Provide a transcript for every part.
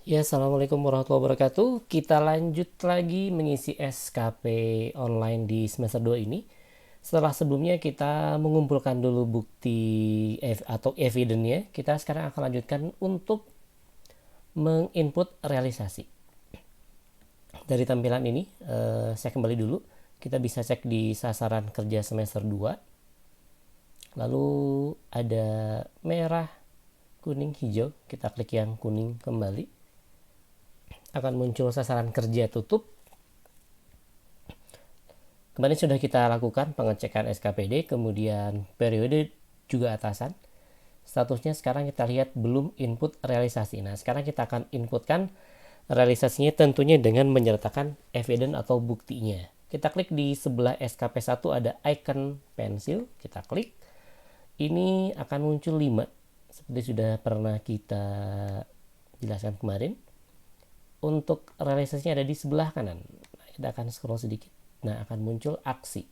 Ya, Assalamualaikum warahmatullahi wabarakatuh. Kita lanjut lagi mengisi SKP online di semester 2 ini. Setelah sebelumnya kita mengumpulkan dulu bukti atau evidence-nya, kita sekarang akan lanjutkan untuk menginput realisasi. Dari tampilan ini, saya kembali dulu. Kita bisa cek di sasaran kerja semester 2. Lalu ada merah, kuning, hijau. Kita klik yang kuning kembali. Akan muncul sasaran kerja tutup. Kemarin sudah kita lakukan pengecekan SKPD, kemudian periode juga atasan. Statusnya sekarang kita lihat belum input realisasi. Nah, sekarang kita akan inputkan realisasinya tentunya dengan menyertakan evidence atau buktinya. Kita klik di sebelah SKP1 ada icon pensil, kita klik. Ini akan muncul 5 seperti sudah pernah kita jelaskan kemarin. Untuk realisasinya ada di sebelah kanan. Nah, kita akan scroll sedikit. Nah, akan muncul aksi.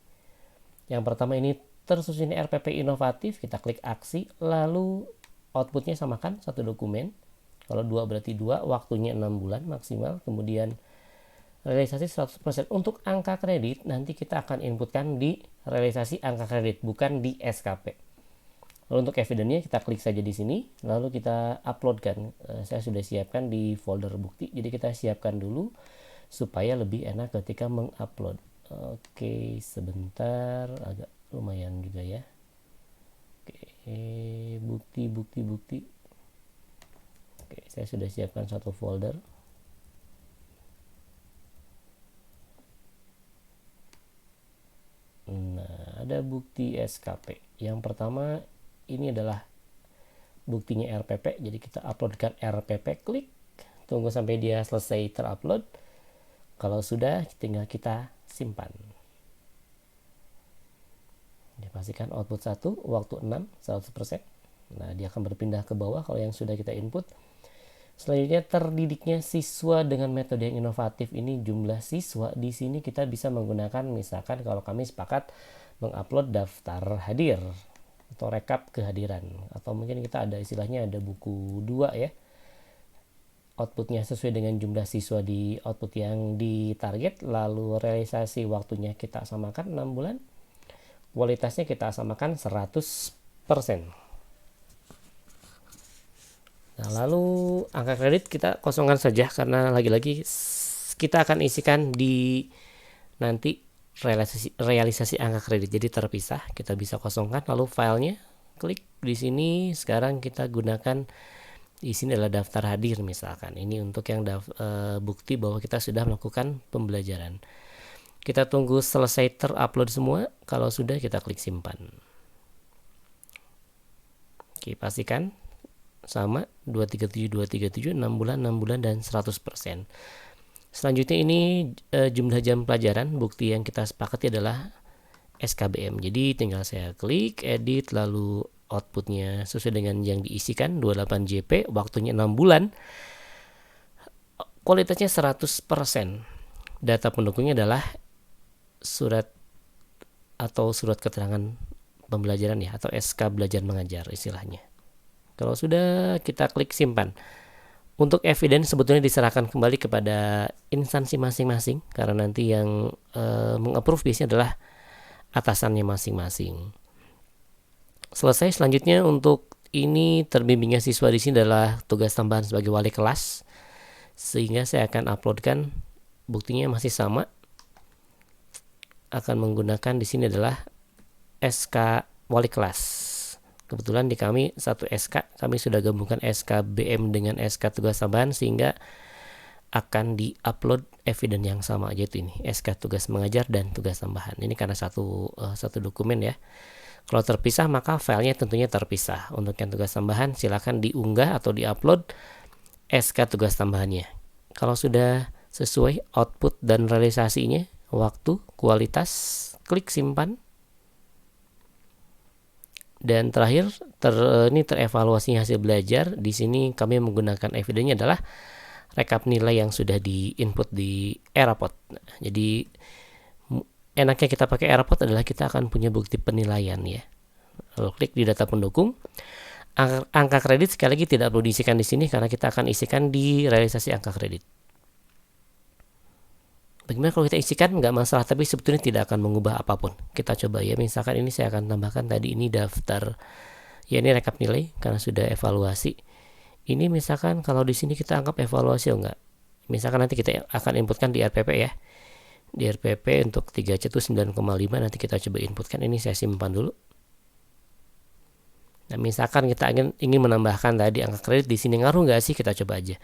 Yang pertama ini tersusun RPP inovatif, kita klik aksi, lalu outputnya samakan satu dokumen. Kalau 2 berarti 2, waktunya 6 bulan maksimal. Kemudian realisasi 100%. Untuk angka kredit nanti kita akan inputkan di realisasi angka kredit, bukan di SKP. Lalu untuk evidence-nya kita klik saja di sini, lalu kita uploadkan. Saya sudah siapkan di folder bukti, jadi kita siapkan dulu supaya lebih enak ketika mengupload. Oke, sebentar, agak lumayan juga ya. Oke, bukti. Oke, saya sudah siapkan satu folder. Nah, ada bukti SKP. Yang pertama ini adalah buktinya RPP, jadi kita uploadkan RPP, klik, tunggu sampai dia selesai terupload. Kalau sudah, tinggal kita simpan. Dipastikan output 1, waktu 6, 100%. Nah, dia akan berpindah ke bawah kalau yang sudah kita input. Selanjutnya, terdidiknya siswa dengan metode yang inovatif. Ini jumlah siswa. Di sini kita bisa menggunakan, misalkan kalau kami sepakat mengupload daftar hadir atau rekap kehadiran, atau mungkin kita ada istilahnya ada buku 2 ya, outputnya sesuai dengan jumlah siswa di output yang ditarget, lalu realisasi waktunya kita samakan 6 bulan, kualitasnya kita samakan 100%. Nah, lalu angka kredit kita kosongkan saja karena lagi-lagi kita akan isikan di nanti realisasi angka kredit, jadi terpisah. Kita bisa kosongkan, lalu filenya klik di sini. Sekarang kita gunakan di sini adalah daftar hadir misalkan. Ini untuk yang bukti bahwa kita sudah melakukan pembelajaran. Kita tunggu selesai terupload semua. Kalau sudah, kita klik simpan. Oke, pastikan sama 237 6 bulan dan 100%. Selanjutnya ini jumlah jam pelajaran. Bukti yang kita sepakati adalah SKBM. Jadi tinggal saya klik edit, lalu outputnya sesuai dengan yang diisikan 28 JP, waktunya 6 bulan, kualitasnya 100%. Data pendukungnya adalah surat atau surat keterangan pembelajaran ya, atau SK belajar mengajar istilahnya. Kalau sudah, kita klik simpan. Untuk evidence sebetulnya diserahkan kembali kepada instansi masing-masing, karena nanti yang mengapprove biasanya adalah atasannya masing-masing. Selesai. Selanjutnya untuk ini terbimbingnya siswa di sini adalah tugas tambahan sebagai wali kelas, sehingga saya akan uploadkan buktinya masih sama. Akan menggunakan di sini adalah SK wali kelas. Kebetulan di kami satu SK, kami sudah gabungkan SK BM dengan SK tugas tambahan, sehingga akan di-upload evidence yang sama, yaitu ini SK tugas mengajar dan tugas tambahan. Ini karena satu dokumen ya. Kalau terpisah maka filenya tentunya terpisah. Untuk yang tugas tambahan silakan diunggah atau di-upload SK tugas tambahannya. Kalau sudah sesuai output dan realisasinya, waktu, kualitas, klik simpan. Dan terakhir ini terevaluasi hasil belajar. Di sini kami menggunakan evidence-nya adalah rekap nilai yang sudah di-input di Eraport. Jadi enaknya kita pakai Eraport adalah kita akan punya bukti penilaian ya. Lalu klik di data pendukung, Angka kredit sekali lagi tidak perlu diisikan di sini karena kita akan isikan di realisasi angka kredit. Bagaimana kalau kita isikan? Nggak masalah, tapi sebetulnya tidak akan mengubah apapun. Kita coba ya, misalkan ini saya akan tambahkan tadi ini daftar, ya ini rekap nilai karena sudah evaluasi. Ini misalkan kalau di sini kita anggap evaluasi enggak. Misalkan nanti kita akan inputkan di RPP ya. Di RPP untuk 3C itu 9,5, nanti kita coba inputkan. Ini saya simpan dulu. Nah, misalkan kita ingin menambahkan tadi angka kredit di sini, ngaruh nggak sih? Kita coba aja.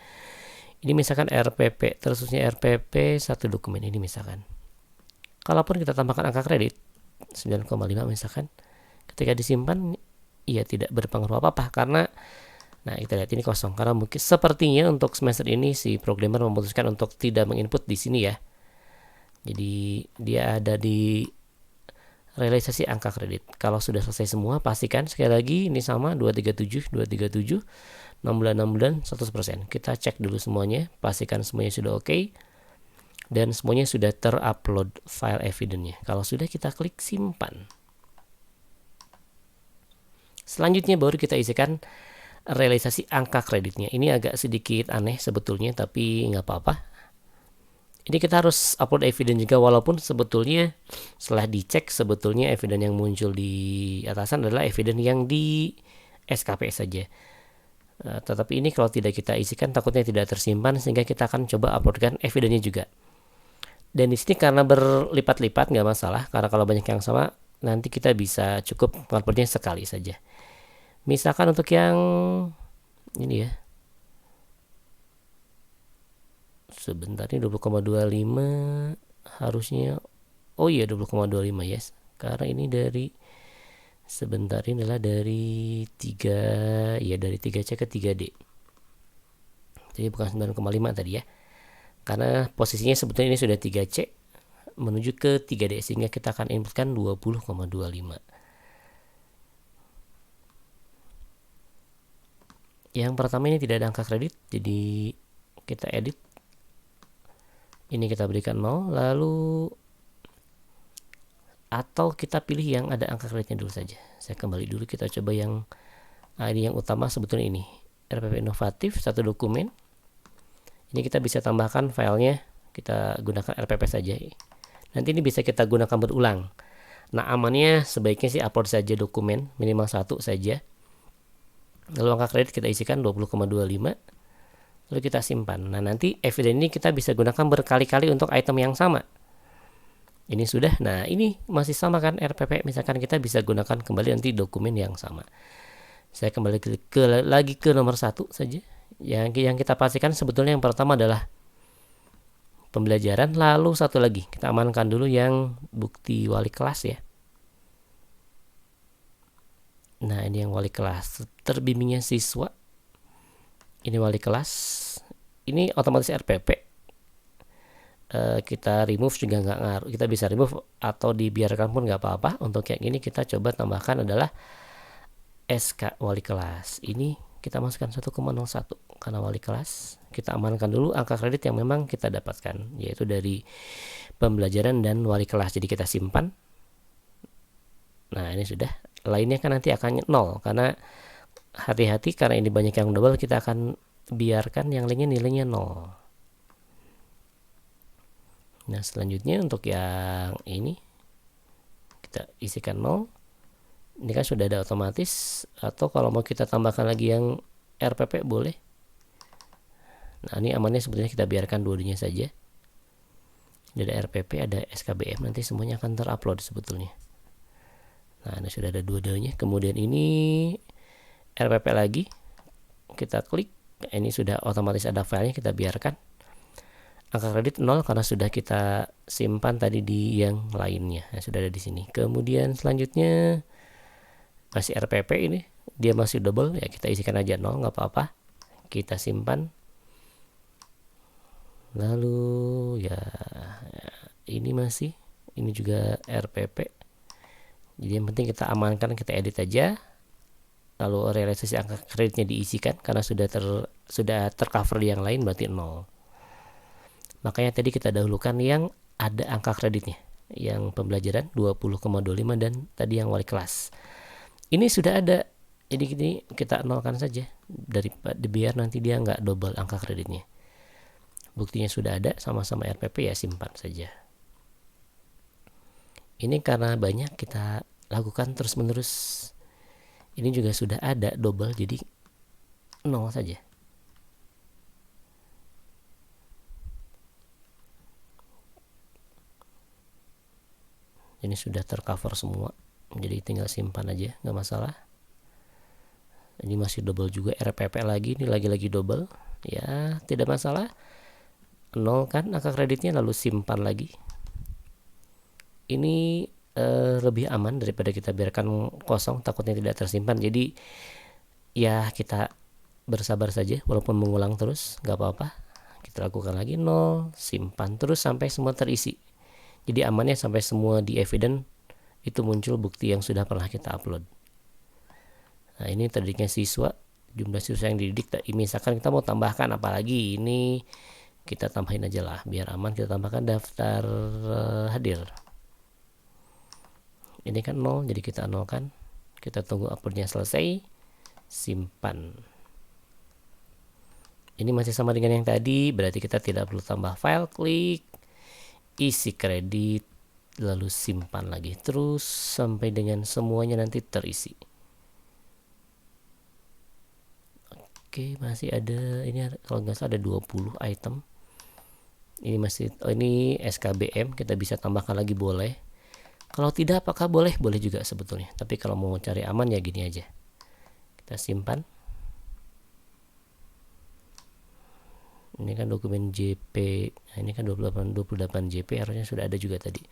Ini misalkan RPP, terusnya RPP satu dokumen ini misalkan. Kalaupun kita tambahkan angka kredit 9,5 misalkan, ketika disimpan ya tidak berpengaruh apa-apa karena nah kita lihat ini kosong karena mungkin sepertinya untuk semester ini si programmer memutuskan untuk tidak menginput di sini ya. Jadi dia ada di realisasi angka kredit. Kalau sudah selesai semua, pastikan sekali lagi ini sama 237 6 bulan 100%. Kita cek dulu semuanya, pastikan semuanya sudah oke. Dan semuanya sudah terupload file evidence-nya. Kalau sudah, kita klik simpan. Selanjutnya baru kita isikan realisasi angka kreditnya. Ini agak sedikit aneh sebetulnya, tapi nggak apa-apa. Ini kita harus upload evidence juga, walaupun sebetulnya setelah dicek sebetulnya evidence yang muncul di atasan adalah evidence yang di SKP saja. Tetapi ini kalau tidak kita isikan takutnya tidak tersimpan, sehingga kita akan coba uploadkan evidence-nya juga. Dan di sini karena berlipat-lipat nggak masalah, karena kalau banyak yang sama nanti kita bisa cukup uploadnya sekali saja. Misalkan untuk yang ini ya, sebentar ini 20,25 harusnya, oh iya 20,25 yes, karena ini dari sebentar ini adalah dari 3 ya, dari 3C ke 3D, jadi bukan 9,5 tadi ya, karena posisinya sebetulnya ini sudah 3C menuju ke 3D, sehingga kita akan inputkan 20,25. Yang pertama ini tidak ada angka kredit, jadi kita edit. Ini kita berikan 0, lalu atau kita pilih yang ada angka kreditnya dulu saja. Saya kembali dulu, kita coba yang ini yang utama sebetulnya ini. RPP inovatif, satu dokumen. Ini kita bisa tambahkan filenya, kita gunakan RPP saja. Nanti ini bisa kita gunakan berulang. Nah, amannya sebaiknya sih upload saja dokumen, minimal satu saja. Lalu angka kredit kita isikan 20,25, lalu kita simpan. Nah, nanti evidence ini kita bisa gunakan berkali-kali untuk item yang sama. Ini sudah. Nah, ini masih sama kan RPP, misalkan kita bisa gunakan kembali nanti dokumen yang sama. Saya kembali lagi ke nomor 1 saja. Yang kita pastikan sebetulnya yang pertama adalah pembelajaran, lalu satu lagi kita amankan dulu yang bukti wali kelas ya. Nah, ini yang wali kelas, terbimbingnya siswa. Ini wali kelas. Ini otomatis RPP. Kita remove juga nggak ngaruh. Kita bisa remove atau dibiarkan pun nggak apa-apa. Untuk yang ini kita coba tambahkan adalah SK wali kelas. Ini kita masukkan 1,01 karena wali kelas. Kita amankan dulu angka kredit yang memang kita dapatkan, yaitu dari pembelajaran dan wali kelas. Jadi kita simpan. Nah, ini sudah. Lainnya kan nanti akan 0 karena hati-hati, karena ini banyak yang double, kita akan biarkan yang lainnya nilainya 0. Nah, selanjutnya untuk yang ini kita isikan 0. Ini kan sudah ada otomatis, atau kalau mau kita tambahkan lagi yang RPP boleh. Nah, ini amannya sebetulnya kita biarkan dua-duanya saja. Ada RPP, ada SKBM, nanti semuanya akan terupload sebetulnya. Nah, ini sudah ada dua-duanya. Kemudian ini RPP lagi, kita klik. Ini sudah otomatis ada filenya, kita biarkan. Angka kredit 0 karena sudah kita simpan tadi di yang lainnya. Nah, sudah ada di sini. Kemudian selanjutnya masih RPP, ini dia masih double ya, kita isikan aja 0, nggak apa-apa. Kita simpan. Lalu ya ini masih, ini juga RPP. Jadi yang penting kita amankan, kita edit aja. Lalu realisasi angka kreditnya diisikan karena sudah tercover di yang lain, berarti 0. Makanya tadi kita dahulukan yang ada angka kreditnya, yang pembelajaran 20,25 dan tadi yang wali kelas. Ini sudah ada Jadi ini kita nolkan saja daripada biar nanti dia nggak double angka kreditnya. Buktinya sudah ada sama-sama RPP, ya simpan saja. Ini karena banyak kita lakukan terus menerus. Ini juga sudah ada double, jadi nol saja. Ini sudah tercover semua, jadi tinggal simpan aja, nggak masalah. Ini masih double juga, RPP lagi, ini lagi-lagi double, ya tidak masalah. Nol kan angka kreditnya, lalu simpan lagi. Ini lebih aman daripada kita biarkan kosong, takutnya tidak tersimpan. Jadi ya kita bersabar saja, walaupun mengulang terus nggak apa-apa. Kita lakukan lagi, nol, simpan terus sampai semua terisi. Jadi amannya sampai semua di evidence itu muncul bukti yang sudah pernah kita upload. Nah ini tadinya siswa, jumlah siswa yang dididik. Misalkan kita mau tambahkan apalagi, ini kita tambahin aja lah biar aman. Kita tambahkan daftar hadir. Ini kan 0, jadi kita nolkan. Kita tunggu uploadnya selesai, simpan. Ini masih sama dengan yang tadi, berarti kita tidak perlu tambah file, klik isi kredit, lalu simpan lagi terus sampai dengan semuanya nanti terisi. Oke, masih ada, ini kalau nggak salah ada 20 item. Ini masih, ini SKBM, kita bisa tambahkan lagi boleh. Kalau tidak apakah boleh? Boleh juga sebetulnya. Tapi kalau mau cari aman ya gini aja. Kita simpan. Ini kan dokumen JP. Nah, ini kan 28 JP, harusnya sudah ada juga tadi.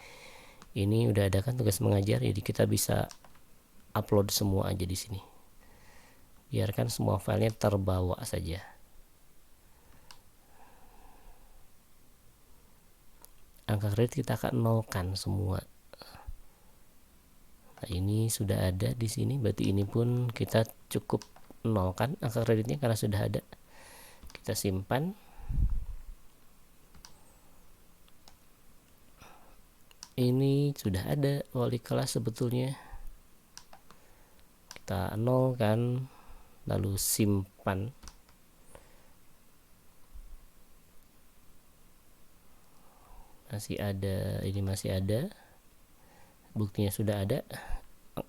Ini udah ada kan tugas mengajar, jadi kita bisa upload semua aja di sini. Biarkan semua filenya terbawa saja. Angka kredit kita akan nolkan semua. Nah, ini sudah ada di sini, berarti ini pun kita cukup nolkan angka kreditnya karena sudah ada. Kita simpan. Ini sudah ada wali kelas sebetulnya. Kita nolkan, lalu simpan. Masih ada, ini masih ada. Buktinya sudah ada.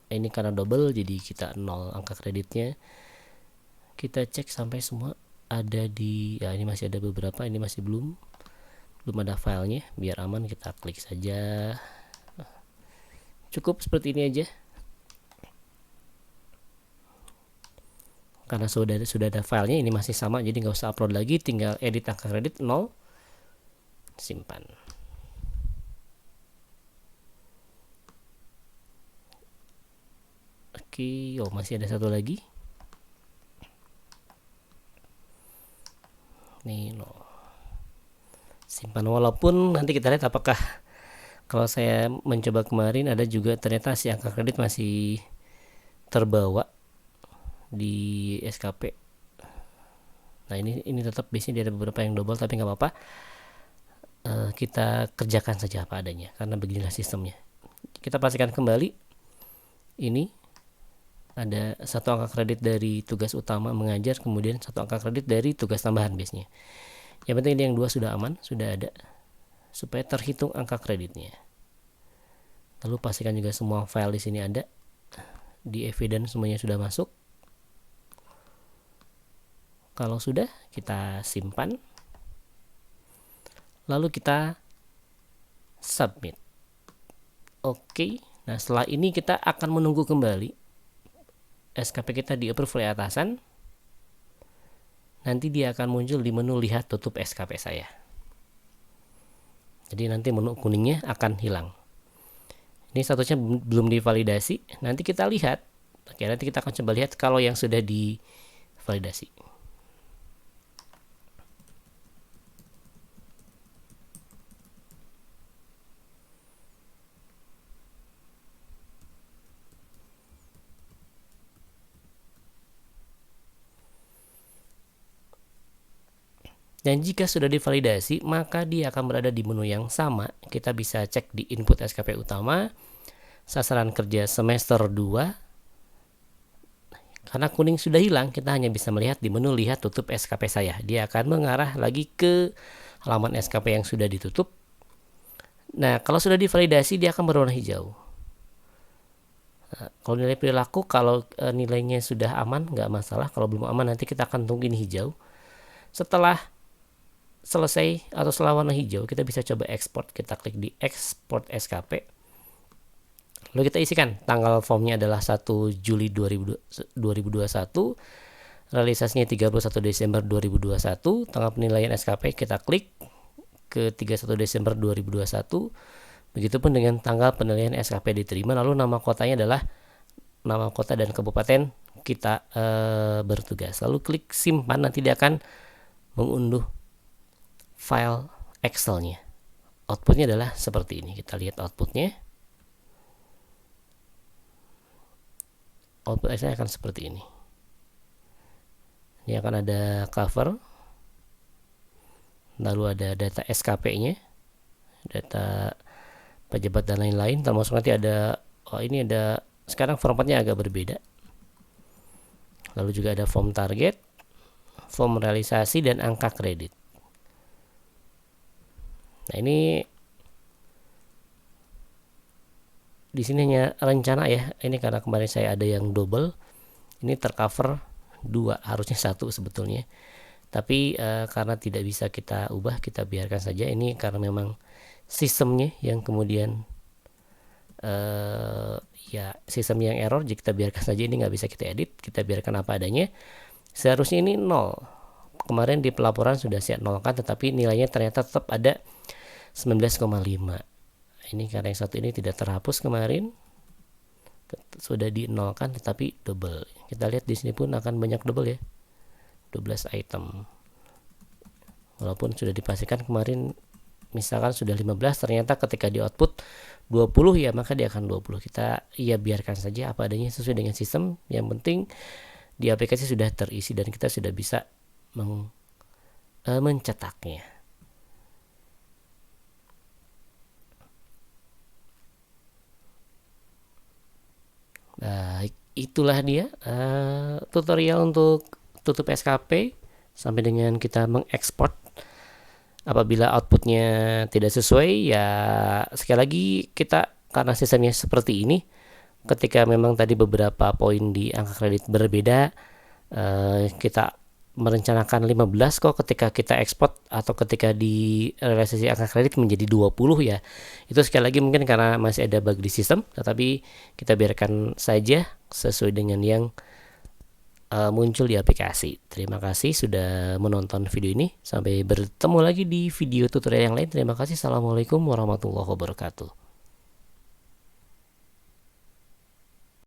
Ini karena double, jadi kita nol angka kreditnya. Kita cek sampai semua ada di, ya ini masih ada beberapa, ini masih belum ada filenya. Biar aman kita klik saja. Cukup seperti ini aja. Karena sudah ada filenya, ini masih sama, jadi nggak usah upload lagi, tinggal edit angka kredit 0, simpan. Oke, oh masih ada satu lagi. Nih, no. Simpan, walaupun nanti kita lihat apakah kalau saya mencoba kemarin ada juga ternyata si angka kredit masih terbawa di SKP. Nah ini tetap biasanya ada beberapa yang double, tapi nggak apa-apa. Kita kerjakan saja apa adanya karena beginilah sistemnya. Kita pastikan kembali. Ini ada satu angka kredit dari tugas utama mengajar, kemudian satu angka kredit dari tugas tambahan biasanya. Yang penting ini yang dua sudah aman, sudah ada, supaya terhitung angka kreditnya. Lalu pastikan juga semua file di sini ada, di evidence semuanya sudah masuk. Kalau sudah, kita simpan. Lalu kita submit. Oke, nah setelah ini kita akan menunggu kembali SKP kita di approve oleh atasan. Nanti dia akan muncul di menu lihat tutup SKP saya. Jadi nanti menu kuningnya akan hilang. Ini statusnya belum divalidasi. Nanti kita lihat. Oke, nanti kita akan coba lihat kalau yang sudah divalidasi. Dan jika sudah divalidasi, maka dia akan berada di menu yang sama. Kita bisa cek di input SKP utama, sasaran kerja semester 2. Karena kuning sudah hilang, kita hanya bisa melihat di menu lihat tutup SKP saya. Dia akan mengarah lagi ke halaman SKP yang sudah ditutup. Nah, kalau sudah divalidasi dia akan berwarna hijau. Nah, kalau nilai perilaku, kalau nilainya sudah aman, nggak masalah. Kalau belum aman nanti kita akan tunggu ini hijau. Setelah selesai atau setelah warna hijau, kita bisa coba ekspor. Kita klik di ekspor SKP. Lalu kita isikan tanggal formnya adalah 1 Juli 2021, realisasinya 31 Desember 2021, tanggal penilaian SKP kita klik ke 31 Desember 2021. Begitupun dengan tanggal penilaian SKP diterima, lalu nama kotanya adalah nama kota dan kabupaten kita bertugas. Lalu klik simpan, nanti dia akan mengunduh file Excel-nya. Outputnya adalah seperti ini. Kita lihat outputnya. Output Excel akan seperti ini. Ini akan ada cover, lalu ada data SKP-nya, data pejabat dan lain-lain, termasuk nanti ada ini ada sekarang formatnya agak berbeda. Lalu juga ada form target, form realisasi, dan angka kredit. Nah, ini di sini hanya rencana ya. Ini karena kemarin saya ada yang double. Ini tercover 2, harusnya 1 sebetulnya. Tapi karena tidak bisa kita ubah, kita biarkan saja. Ini karena memang sistemnya yang kemudian ya sistem yang error. Jika kita biarkan saja, ini nggak bisa kita edit. Kita biarkan apa adanya. Seharusnya ini 0. Kemarin di pelaporan sudah saya nolkan, tetapi nilainya ternyata tetap ada 19,5. Ini karena yang satu ini tidak terhapus kemarin, sudah dinolkan tetapi double. Kita lihat di sini pun akan banyak double ya, 12 item. Walaupun sudah dipastikan kemarin misalkan sudah 15, ternyata ketika di output 20 ya, maka dia akan 20. Kita ya biarkan saja apa adanya sesuai dengan sistem. Yang penting di aplikasi sudah terisi dan kita sudah bisa mencetaknya. Itulah dia tutorial untuk tutup SKP sampai dengan kita mengekspor. Apabila outputnya tidak sesuai, ya sekali lagi kita karena sistemnya seperti ini, ketika memang tadi beberapa poin di angka kredit berbeda, kita merencanakan 15 kok ketika kita ekspor atau ketika di realisasi angka kredit menjadi 20 ya. Itu sekali lagi mungkin karena masih ada bug di sistem, tetapi kita biarkan saja sesuai dengan yang muncul di aplikasi. Terima kasih sudah menonton video ini. Sampai bertemu lagi di video tutorial yang lain. Terima kasih. Assalamualaikum warahmatullahi wabarakatuh.